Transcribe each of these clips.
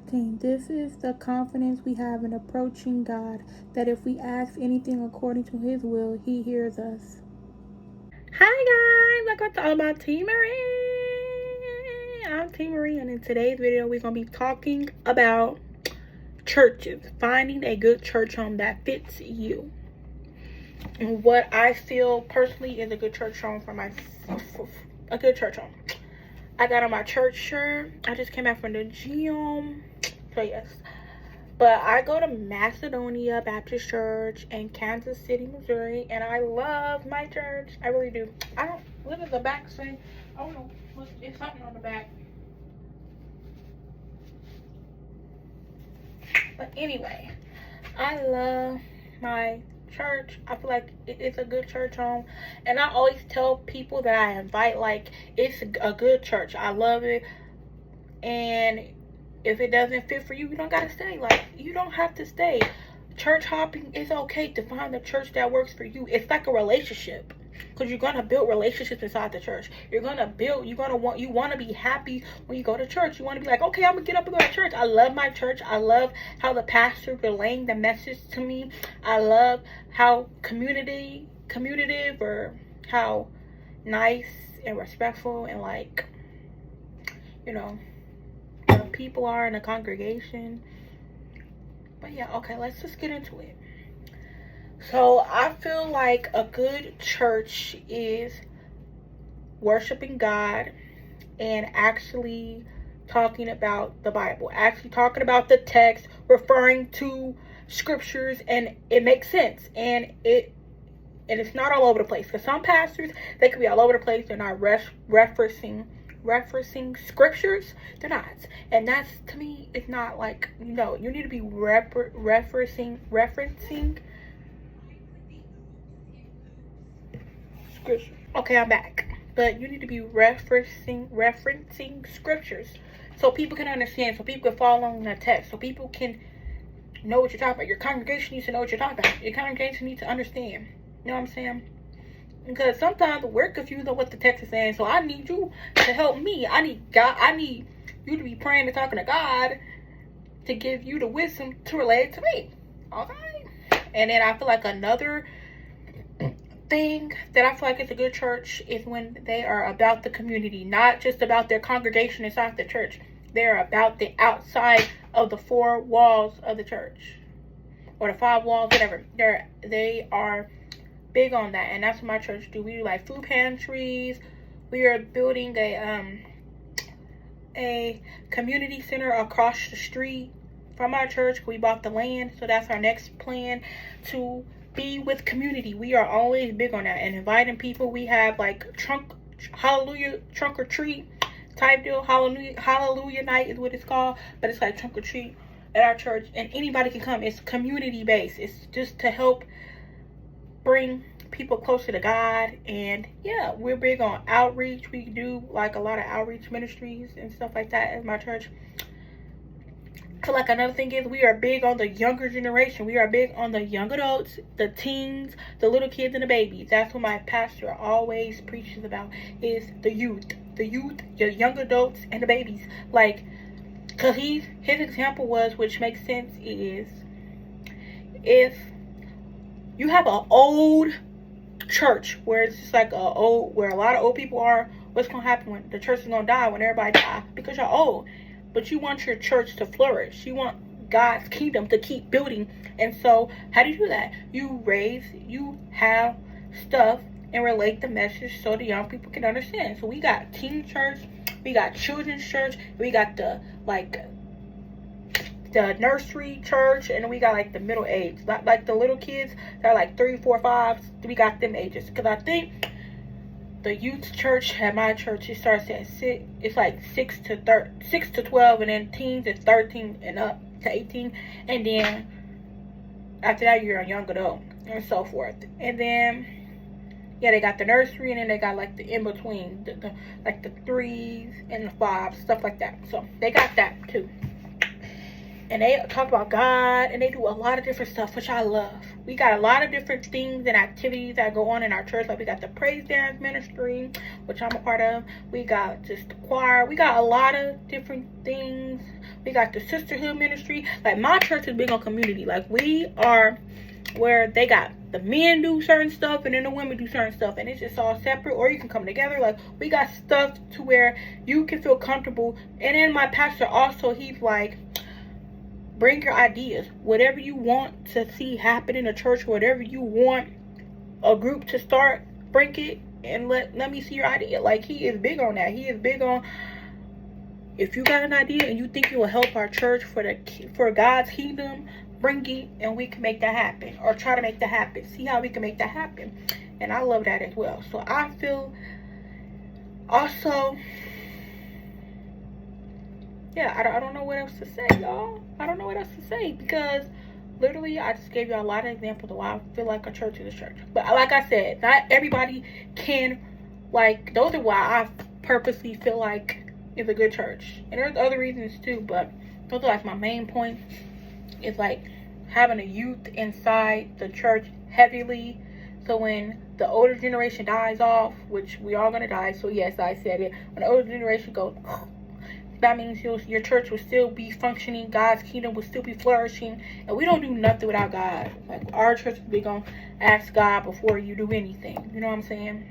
15. This is the confidence we have in approaching God, that if we ask anything according to His will, He hears us. Hi guys, welcome to All About T. Marie. I'm T. Marie, and in today's video, we're going to be talking about churches. Finding a good church home that fits you. And what I feel personally is a good church home for myself. A good church home. I got on my church shirt. I just came back from the gym. So yes. But I go to Macedonia Baptist Church in Kansas City, Missouri. And I love my church. I really do. I don't, what does the back say? I don't know. It's something on the back. But anyway, I love my church. I feel like it's a good church home, and I always tell people that I invite, like, it's a good church. I love it, and if it doesn't fit for you, you don't gotta stay. Like, you don't have to stay. Church hopping is okay to find the church that works for you. It's like a relationship, because you're gonna build relationships inside the church. You want to be happy when you go to church. You want to be like, okay, I'm gonna get up and go to church. I love my church. I love how the pastor relaying the message to me. I love how communicative, or how nice and respectful and, like, you know, the people are in the congregation. But yeah, okay, let's just get into it. So I feel like a good church is worshiping God and actually talking about the Bible, actually talking about the text, referring to scriptures, and it makes sense, and it's not all over the place. Because some pastors, they could be all over the place. They're not referencing scriptures. They're not, and that's, to me, it's not like, you need to be referencing scripture. Okay, I'm back. But you need to be referencing scriptures, so people can understand, so people can follow along the text, so people can know what you're talking about. Your congregation needs to know what you're talking about. Your congregation needs to understand. You know what I'm saying? Because sometimes we're confused on what the text is saying. So I need you to help me. I need you to be praying and talking to God to give you the wisdom to relate to me. Okay? And then I feel like another thing that I feel like it's a good church is when they are about the community, not just about their congregation inside the church. They're about the outside of the four walls of the church, or the five walls, whatever. They are big on that, and that's what my church do. We do like food pantries. We are building a community center across the street from our church. We bought the land, so that's our next plan, to be with community. We are always big on that and inviting people. We have like hallelujah trunk or treat type deal. Hallelujah night is what it's called, but it's like trunk or treat at our church, and anybody can come. It's community based. It's just to help bring people closer to God. And yeah, we're big on outreach. We do like a lot of outreach ministries and stuff like that at my church. So like another thing is, we are big on the younger generation. We are big on the young adults, the teens, the little kids, and the babies. That's what my pastor always preaches about, is the youth, the young adults, and the babies. Like, because his example was, which makes sense, is if you have an old church where it's just like where a lot of old people are, what's gonna happen? When the church is gonna die, when everybody dies, because you're old. But you want your church to flourish. You want God's kingdom to keep building. And so how do you do that? You have stuff and relate the message so the young people can understand. So we got teen church, we got children's church, we got the nursery church, and we got like the middle age, like the little kids that are like 3, 4, 5. We got them ages, because I think the youth church at my church, it starts at 6. It's like 6 to 12, and then teens is 13 and up to 18, and then after that you're a young adult, and so forth. And then yeah, they got the nursery, and then they got like the in between, like the 3s and the 5s, stuff like that. So they got that too. And they talk about God, and they do a lot of different stuff, which I love. We got a lot of different things and activities that go on in our church. Like, we got the praise dance ministry, which I'm a part of. We got just the choir. We got a lot of different things. We got the sisterhood ministry. Like, my church is big on community. Like, we are where they got the men do certain stuff and then the women do certain stuff, and it's just all separate, or you can come together. Like, we got stuff to where you can feel comfortable. And then my pastor also, he's like, bring your ideas, whatever you want to see happen in the church, whatever you want a group to start, bring it and let me see your idea. Like, he is big on that. He is big on, if you got an idea and you think it will help our church for God's kingdom, bring it and we can make that happen, or try to make that happen. See how we can make that happen. And I love that as well. So I feel also, yeah, I don't know what else to say, y'all. I don't know what else to say, because literally I just gave you a lot of examples of why I feel like a church is a church. But like I said, not everybody can, like, those are why I purposely feel like it's a good church. And there's other reasons too, but those are like my main points. It's like having a youth inside the church heavily, so when the older generation dies off, which we all gonna die, so yes, I said it, when the older generation goes, that means your church will still be functioning, God's kingdom will still be flourishing, and we don't do nothing without God. Like, our church, we gonna ask God before you do anything, you know what I'm saying?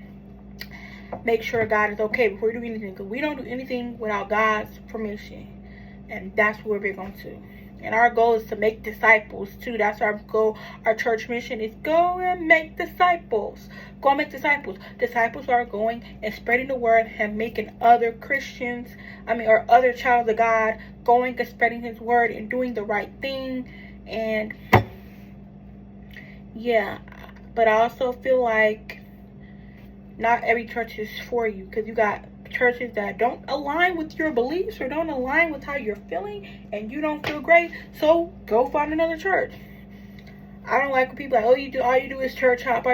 Make sure God is okay before you do anything, because we don't do anything without God's permission, and that's what we're going to. And our goal is to make disciples too. That's our goal. Our church mission is go and make disciples. Go and make disciples. Disciples are going and spreading the word and making other Christians, or other child of God, going and spreading his word and doing the right thing. And yeah, but I also feel like not every church is for you, because you got churches that don't align with your beliefs or don't align with how you're feeling, and you don't feel great, so go find another church. I don't like when people are like, oh, all you do is church hop.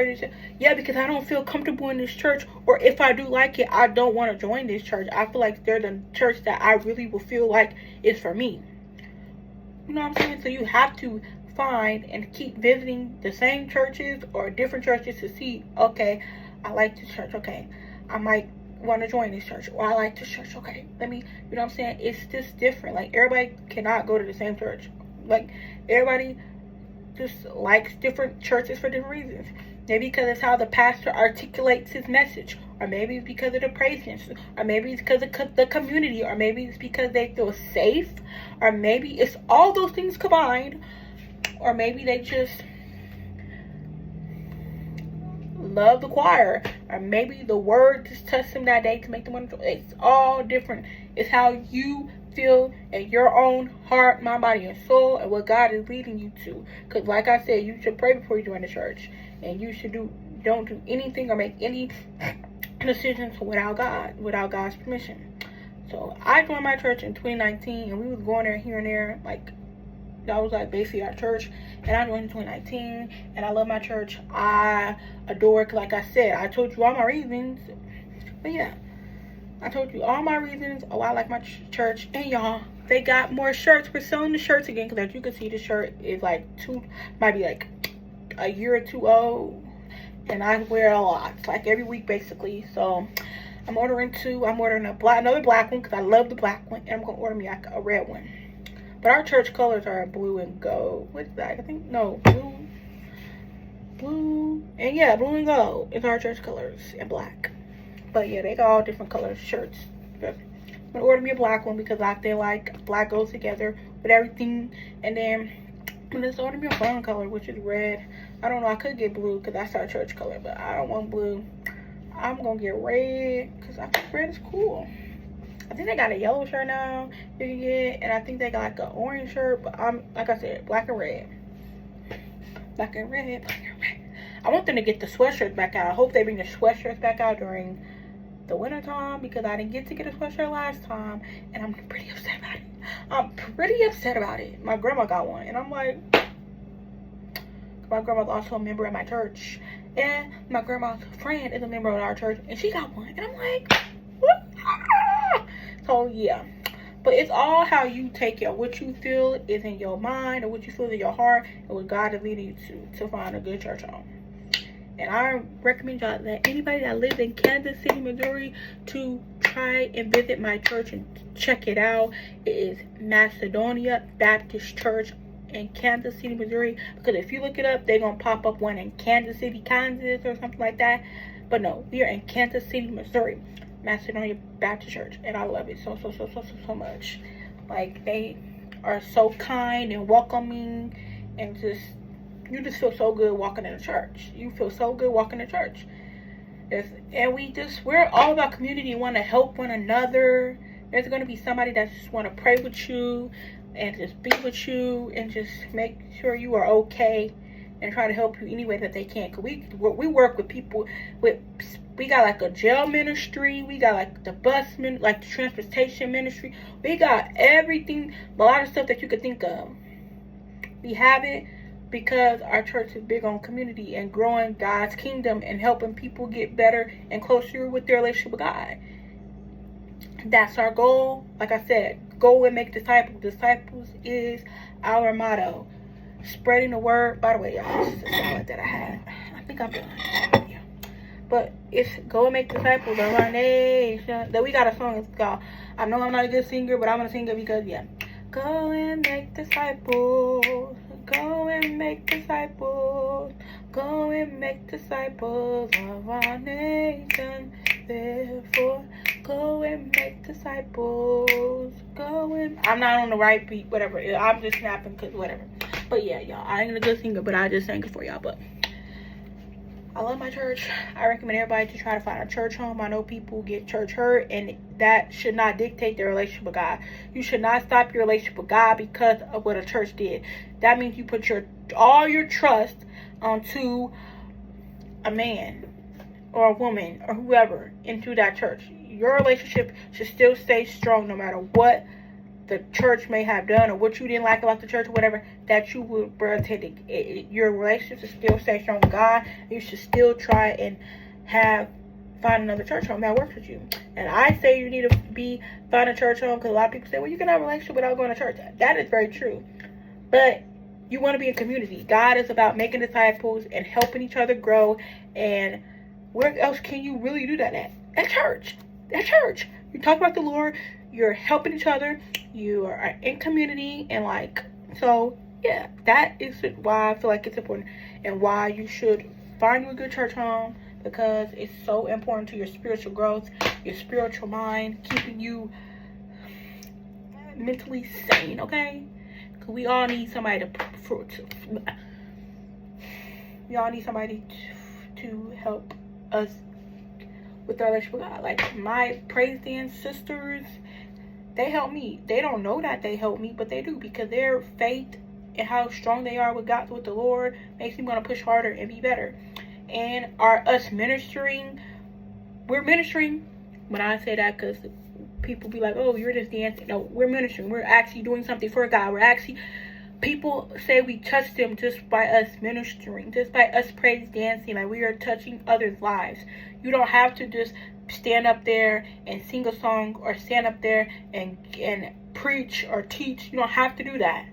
Yeah, because I don't feel comfortable in this church, or if I do like it, I don't want to join this church. I feel like they're the church that I really will feel like is for me. You know what I'm saying? So you have to find and keep visiting the same churches or different churches to see, okay, I like this church, okay, I might want to join this church, or I like this church, okay, let me, you know what I'm saying? It's just different. Like, everybody cannot go to the same church. Like, everybody just likes different churches for different reasons. Maybe because it's how the pastor articulates his message, or maybe it's because of the praise, or maybe it's because of the community, or maybe it's because they feel safe, or maybe it's all those things combined, or maybe they just love the choir, or maybe the word just touched them that day to make them want to. It's all different. It's how you feel in your own heart, mind, body, and soul, and what God is leading you to. Because like I said, you should pray before you join the church, and you should don't do anything or make any decisions without God's permission. So I joined my church in 2019, and we was going there here and there. Like, that was like basically our church, and I joined in 2019, and I love my church. I adore it. Like I said, I told you all my reasons, but yeah, I told you all my reasons why I like my church. And y'all, they got more shirts. We're selling the shirts again, because as you can see, the shirt is like might be like a year or two old, and I wear a lot, like every week basically. So I'm ordering two. I'm ordering another black one, because I love the black one, and I'm gonna order me like a red one. But our church colors are blue and gold. What's that? I think, no, blue, and yeah, blue and gold is our church colors, and black. But yeah, they got all different color shirts. But I'm gonna order me a black one, because I feel like black goes together with everything. And then I'm gonna order me a fun color, which is red. I don't know, I could get blue, because that's our church color, but I don't want blue. I'm gonna get red, because I think red is cool. I think they got a yellow shirt now you can get, and I think they got like an orange shirt, but like I said, black and red. Black and red, black and red. I want them to get the sweatshirts back out. I hope they bring the sweatshirts back out during the winter time, because I didn't get to get a sweatshirt last time, and I'm pretty upset about it. My grandma got one, and I'm like, my grandma's also a member of my church, and my grandma's friend is a member of our church, and she got one, and I'm like, what? So yeah, but it's all how you take it. What you feel is in your mind, or what you feel in your heart, and what God is leading you to find a good church home. And I recommend y'all that anybody that lives in Kansas City, Missouri, to try and visit my church and check it out. It is Macedonia Baptist Church in Kansas City, Missouri. Because if you look it up, they're going to pop up one in Kansas City, Kansas or something like that. But no, we are in Kansas City, Missouri. Macedonia Baptist Church. And I love it so much. Like, they are so kind and welcoming. And just, you just feel so good walking in a church. You feel so good walking in church. And we're all about community, want to help one another. There's going to be somebody that just want to pray with you and just be with you and just make sure you are okay and try to help you any way that they can. Cause we work with people we got like a jail ministry, we got like the like the transportation ministry, we got everything, a lot of stuff that you could think of. We have it because our church is big on community and growing God's kingdom and helping people get better and closer with their relationship with God. That's our goal. Like I said, go and make disciples. Disciples is our motto. Spreading the word. By the way, y'all, this is a salad that I had. I think I'm done. Yeah. But it's go and make disciples of our nation. That we got a song. It's called, I know I'm not a good singer, but I'm going to sing it because, yeah. Go and make disciples. Go and make disciples. Go and make disciples of our nation. Therefore, go and make disciples. Go and... I'm not on the right beat, whatever. I'm just snapping because whatever. But yeah, y'all, I ain't a good singer, but I just sang it for y'all. But I love my church. I recommend everybody to try to find a church home. I know people get church hurt, and that should not dictate their relationship with God. You should not stop your relationship with God because of what a church did. That means you put all your trust onto a man or a woman or whoever into that church. Your relationship should still stay strong no matter what the church may have done or what you didn't like about the church or whatever, that you will your relationship should still stay strong with God. You should still try and find another church home that works with you. And I say you need to find a church home because a lot of people say, well, you can have a relationship without going to church. That is very true. But you want to be in community. God is about making disciples and helping each other grow. And where else can you really do that at? At church. At church. You talk about the Lord. You're helping each other. You are in community. And so, yeah, that is why I feel like it's important. And why you should find you a good church home. Because it's so important to your spiritual growth, your spiritual mind, keeping you mentally sane, okay? Because we all need somebody to help us with our relationship with God. Like my praise dance sisters, they help me. They don't know that they help me, but they do, because their faith and how strong they are with God, with the Lord, makes me want to push harder and be better. And us ministering, we're ministering. When I say that, because people be like, oh, you're just dancing. No, we're ministering. We're actually doing something for God. People say we touch them just by us ministering, just by us praise dancing. Like, we are touching others' lives. You don't have to just stand up there and sing a song, or stand up there and preach or teach. You don't have to do that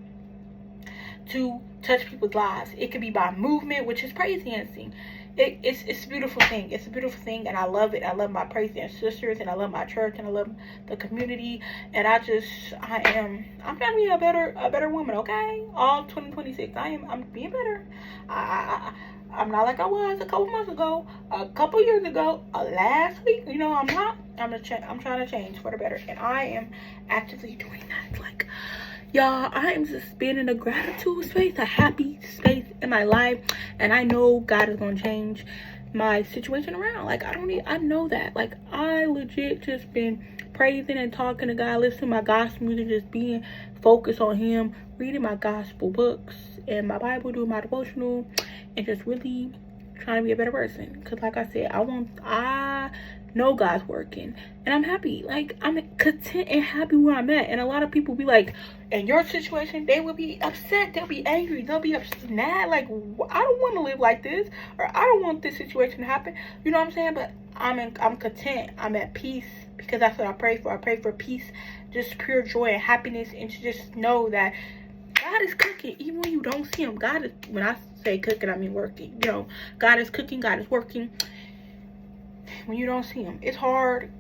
to touch people's lives. It could be by movement, which is praise dancing. It's a beautiful thing. It's a beautiful thing, and I love it. I love my praise dance sisters, and I love my church, and I love the community. And I'm trying to be a better woman, okay? All 2026, I'm being better. I'm not like I was a couple months ago, a couple years ago, last week. You know, I'm not. I'm trying to change for the better, and I am actively doing that. Like, y'all, I am just being in a gratitude space, a happy space in my life. And I know God is going to change my situation around. Like, I know that. Like, I legit just been praising and talking to God, listening to my gospel music, just being focused on Him, reading my gospel books and my Bible, doing my devotional, and just really trying to be a better person. Because like I said, I know God's working, and I'm happy. Like, I'm content and happy where I'm at. And a lot of people be like, in your situation, they will be upset, they'll be angry, they'll be mad, like, I don't want to live like this, or I don't want this situation to happen. You know what I'm saying? But I'm content, I'm at peace, because that's what I pray for. I pray for peace, just pure joy and happiness, and to just know that God is cooking, even when you don't see Him. God is, when I say cooking, I mean working. You know, God is cooking, God is working. when you don't see him. It's hard,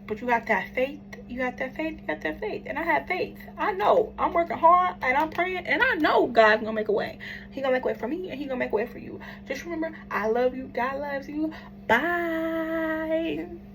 but you have to have faith. You have that faith. You have that faith. And I have faith. I know. I'm working hard and I'm praying, and I know God's gonna make a way. He gonna make a way for me, and He gonna make a way for you. Just remember, I love you. God loves you. Bye.